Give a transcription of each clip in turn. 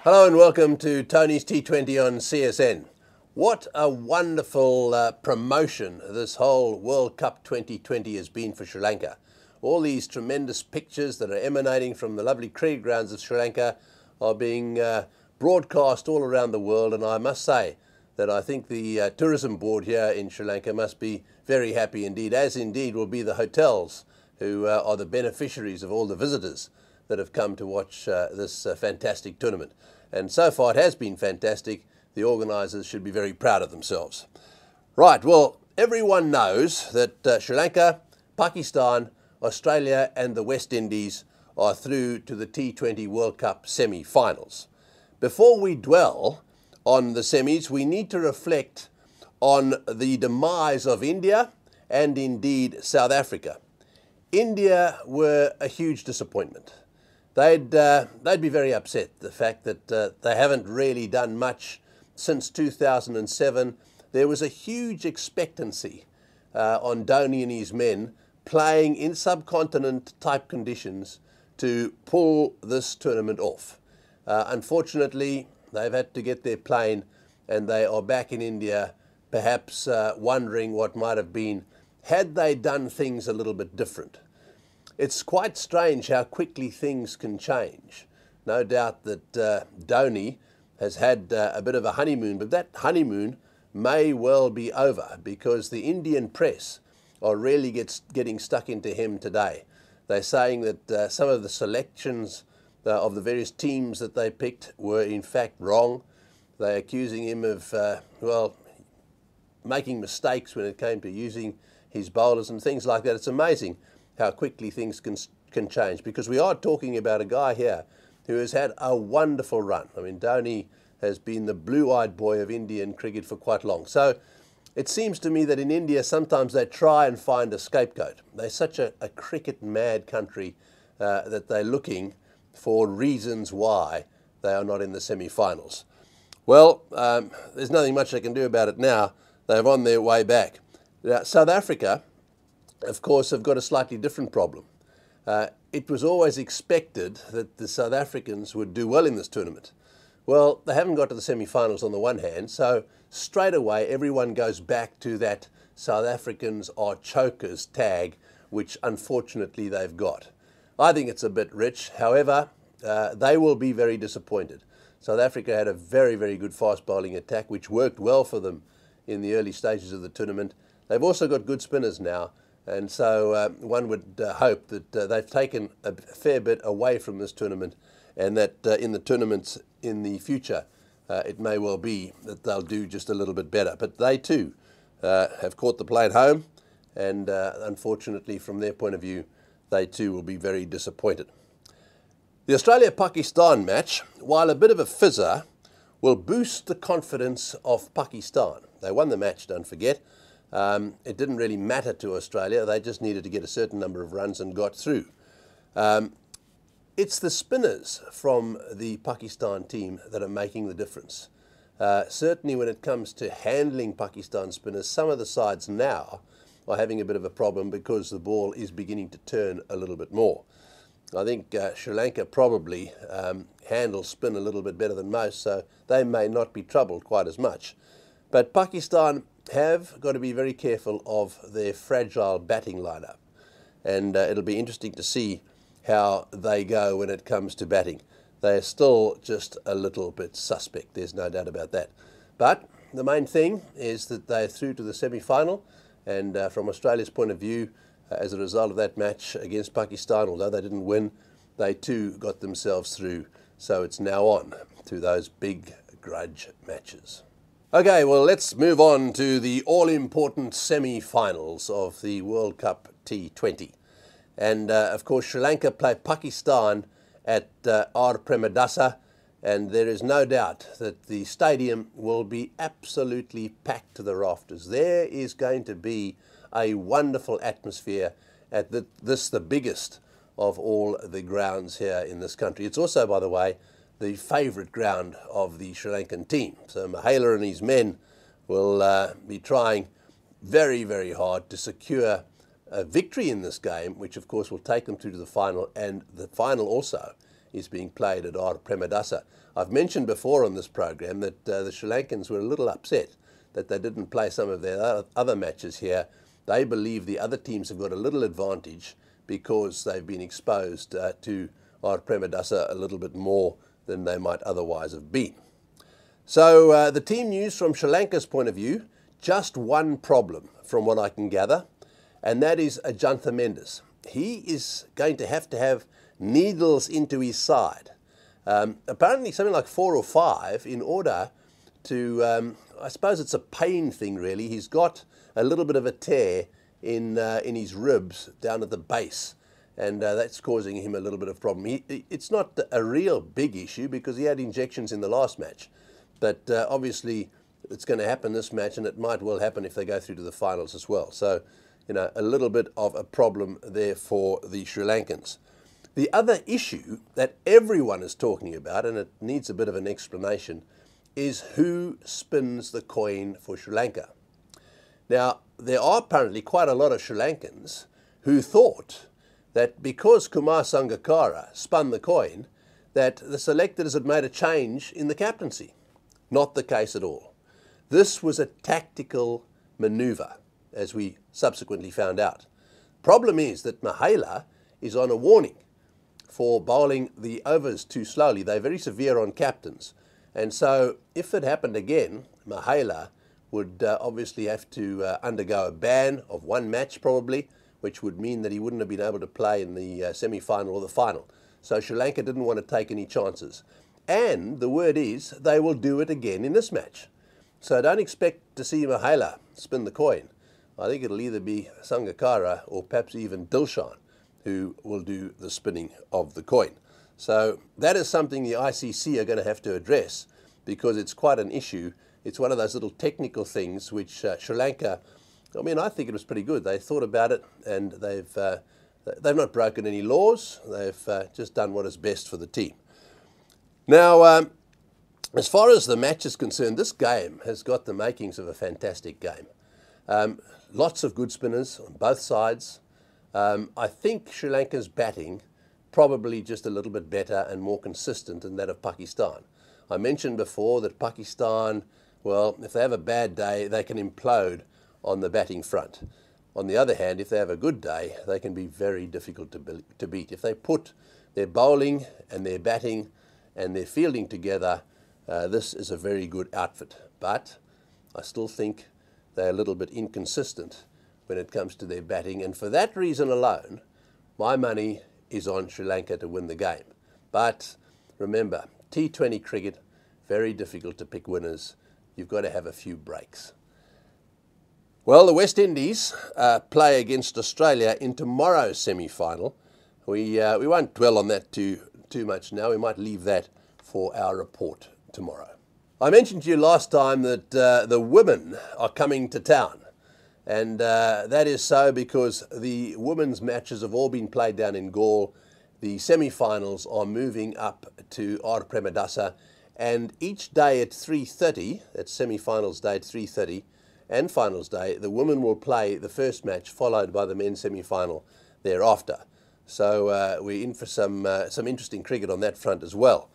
Hello and welcome to Tony's T20 on CSN. What a wonderful promotion this whole World Cup 2020 has been for Sri Lanka. All these tremendous pictures that are emanating from the lovely cricket grounds of Sri Lanka are being broadcast all around the world, and I must say that I think the tourism board here in Sri Lanka must be very happy indeed, as indeed will be the hotels who are the beneficiaries of all the visitors that have come to watch this fantastic tournament. And so far it has been fantastic. The organisers should be very proud of themselves. Right, well, everyone knows that Sri Lanka, Pakistan, Australia and the West Indies are through to the T20 World Cup semi-finals. Before we dwell on the semis, we need to reflect on the demise of India and indeed South Africa. India were a huge disappointment. They'd be very upset, the fact that they haven't really done much since 2007. There was a huge expectancy on Dhoni and his men playing in subcontinent type conditions to pull this tournament off. Unfortunately, they've had to get their plane and they are back in India, perhaps wondering what might have been had they done things a little bit different. It's quite strange how quickly things can change. No doubt that Dhoni has had a bit of a honeymoon, but that honeymoon may well be over because the Indian press are really getting stuck into him today. They're saying that some of the selections of the various teams that they picked were in fact wrong. They're accusing him of, making mistakes when it came to using his bowlers and things like that. It's amazing how quickly things can change, because we are talking about a guy here who has had a wonderful run. I mean, Dhoni has been the blue-eyed boy of Indian cricket for quite long. So it seems to me that in India sometimes they try and find a scapegoat. They're such a cricket-mad country that they're looking for reasons why they are not in the semi-finals. Well, there's nothing much they can do about it now. They're on their way back. Now, South Africa, of course, have got a slightly different problem. It was always expected that the South Africans would do well in this tournament. Well, they haven't got to the semi-finals on the one hand, so straight away everyone goes back to that South Africans are chokers tag, which unfortunately they've got. I think it's a bit rich. However, they will be very disappointed. South Africa had a very, very good fast bowling attack, which worked well for them in the early stages of the tournament. They've also got good spinners now. And so one would hope that they've taken a fair bit away from this tournament, and that in the tournaments in the future, it may well be that they'll do just a little bit better. But they too have caught the plane home, and unfortunately from their point of view, they too will be very disappointed. The Australia-Pakistan match, while a bit of a fizzer, will boost the confidence of Pakistan. They won the match, don't forget. It didn't really matter to Australia. They just needed to get a certain number of runs and got through. It's the spinners from the Pakistan team that are making the difference. Certainly when it comes to handling Pakistan spinners, some of the sides now are having a bit of a problem because the ball is beginning to turn a little bit more. I think Sri Lanka probably handles spin a little bit better than most, so they may not be troubled quite as much. But Pakistan have got to be very careful of their fragile batting lineup, and it'll be interesting to see how they go when it comes to batting. They are still just a little bit suspect, there's no doubt about that. But the main thing is that they're through to the semi-final, and from Australia's point of view, as a result of that match against Pakistan, although they didn't win, they too got themselves through. So it's now on to those big grudge matches. Okay, well, let's move on to the all-important semi-finals of the World Cup T20. And, of course, Sri Lanka play Pakistan at R. Premadasa, and there is no doubt that the stadium will be absolutely packed to the rafters. There is going to be a wonderful atmosphere at the biggest of all the grounds here in this country. It's also, by the way, the favourite ground of the Sri Lankan team. So Mahela and his men will be trying very, very hard to secure a victory in this game, which of course will take them through to the final, and the final also is being played at R. Premadasa. I've mentioned before on this program that the Sri Lankans were a little upset that they didn't play some of their other matches here. They believe the other teams have got a little advantage because they've been exposed to R. Premadasa a little bit more than they might otherwise have been. So the team news from Sri Lanka's point of view, just one problem from what I can gather, and that is Ajantha Mendes. He is going to have needles into his side. Apparently something like 4 or 5 in order to, I suppose it's a pain thing really. He's got a little bit of a tear in his ribs down at the base, and that's causing him a little bit of problem. It's not a real big issue because he had injections in the last match, but obviously it's going to happen this match, and it might well happen if they go through to the finals as well. So, a little bit of a problem there for the Sri Lankans. The other issue that everyone is talking about, and it needs a bit of an explanation, is who spins the coin for Sri Lanka. Now, there are apparently quite a lot of Sri Lankans who thought that because Kumar Sangakkara spun the coin, that the selectors had made a change in the captaincy. Not the case at all. This was a tactical manoeuvre, as we subsequently found out. Problem is that Mahela is on a warning for bowling the overs too slowly. They're very severe on captains. And so if it happened again, Mahela would obviously have to undergo a ban of 1 match probably, which would mean that he wouldn't have been able to play in the semi-final or the final. So Sri Lanka didn't want to take any chances. And the word is they will do it again in this match. So don't expect to see Mahela spin the coin. I think it'll either be Sangakkara or perhaps even Dilshan who will do the spinning of the coin. So that is something the ICC are going to have to address because it's quite an issue. It's one of those little technical things which Sri Lanka, I think it was pretty good. They thought about it and they've not broken any laws. They've just done what is best for the team. Now, as far as the match is concerned, this game has got the makings of a fantastic game. Lots of good spinners on both sides. I think Sri Lanka's batting probably just a little bit better and more consistent than that of Pakistan. I mentioned before that Pakistan, well, if they have a bad day, they can implode on the batting front. On the other hand, if they have a good day, they can be very difficult to beat. If they put their bowling and their batting and their fielding together, this is a very good outfit. But I still think they're a little bit inconsistent when it comes to their batting. And for that reason alone, my money is on Sri Lanka to win the game. But remember, T20 cricket, very difficult to pick winners. You've got to have a few breaks. Well, the West Indies play against Australia in tomorrow's semi-final. We won't dwell on that too much now. We might leave that for our report tomorrow. I mentioned to you last time that the women are coming to town. And that is so because the women's matches have all been played down in Galle. The semi-finals are moving up to R. Premadasa. And each day at 3:30, that's semi-finals day at 3:30, and finals day, the women will play the first match, followed by the men's semi-final thereafter. So we're in for some interesting cricket on that front as well.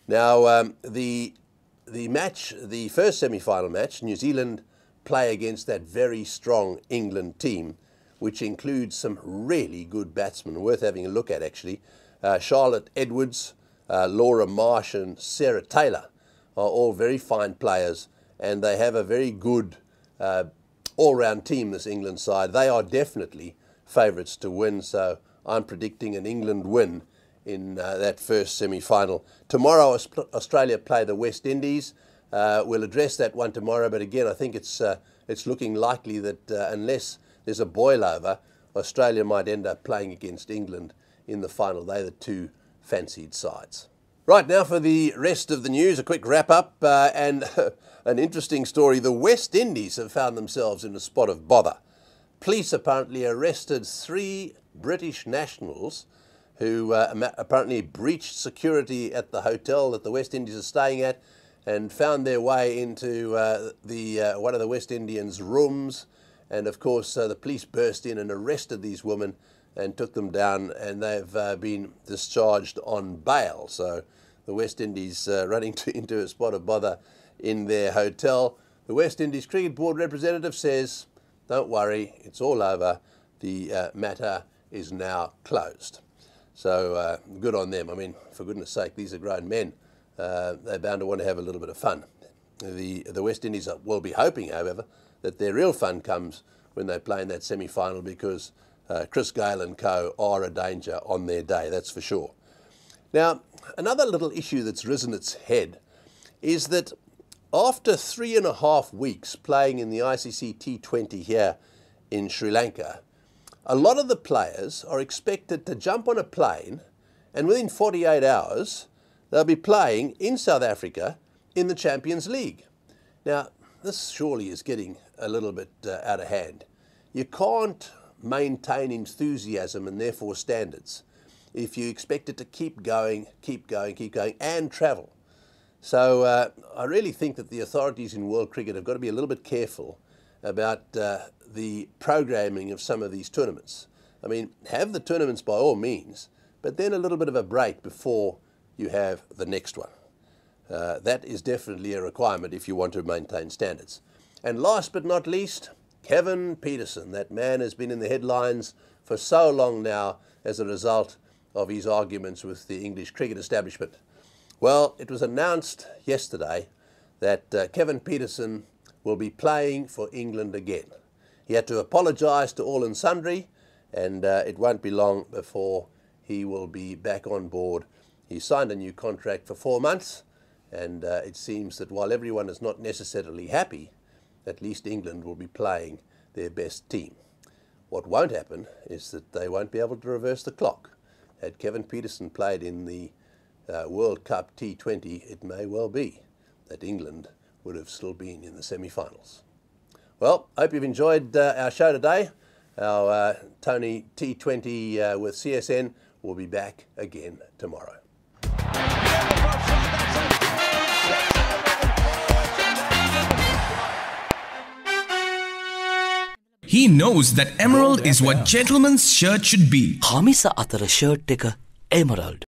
Now, the first semi-final match, New Zealand play against that very strong England team, which includes some really good batsmen, worth having a look at actually. Charlotte Edwards, Laura Marsh and Sarah Taylor are all very fine players, and they have a very good all-round team, this England side. They are definitely favourites to win, so I'm predicting an England win in that first semi-final. Tomorrow, Australia play the West Indies. We'll address that one tomorrow, but again, I think it's looking likely that unless there's a boil-over, Australia might end up playing against England in the final. They're the two fancied sides. Right, now for the rest of the news, a quick wrap-up and an interesting story. The West Indies have found themselves in a spot of bother. Police apparently arrested 3 British nationals who apparently breached security at the hotel that the West Indies are staying at and found their way into one of the West Indians' rooms. And of course, the police burst in and arrested these women and took them down, and they've been discharged on bail. So the West Indies running into a spot of bother in their hotel. The West Indies Cricket Board representative says, don't worry, it's all over. The matter is now closed. So good on them. I mean, for goodness sake, these are grown men. They're bound to want to have a little bit of fun. The West Indies will be hoping, however, that their real fun comes when they play in that semi-final, because Chris Gayle and co are a danger on their day, that's for sure. Now, another little issue that's risen its head is that after 3.5 weeks playing in the ICC T20 here in Sri Lanka, a lot of the players are expected to jump on a plane, and within 48 hours, they'll be playing in South Africa in the Champions League. Now, this surely is getting a little bit out of hand. You can't maintain enthusiasm and therefore standards if you expect it to keep going, and travel. So I really think that the authorities in world cricket have got to be a little bit careful about the programming of some of these tournaments. I mean, have the tournaments by all means, but then a little bit of a break before you have the next one. That is definitely a requirement if you want to maintain standards. And last but not least, Kevin Pietersen. That man has been in the headlines for so long now as a result of his arguments with the English cricket establishment. Well, it was announced yesterday that Kevin Pietersen will be playing for England again. He had to apologise to all and sundry, and it won't be long before he will be back on board. He signed a new contract for 4 months, and it seems that while everyone is not necessarily happy, at least England will be playing their best team. What won't happen is that they won't be able to reverse the clock. Had Kevin Pietersen played in the World Cup T20, it may well be that England would have still been in the semi-finals. Well, I hope you've enjoyed our show today. Our Tony T20 with CSN will be back again tomorrow. He knows that emerald is what gentleman's shirt should be. Hamisa atara shirt එක emerald.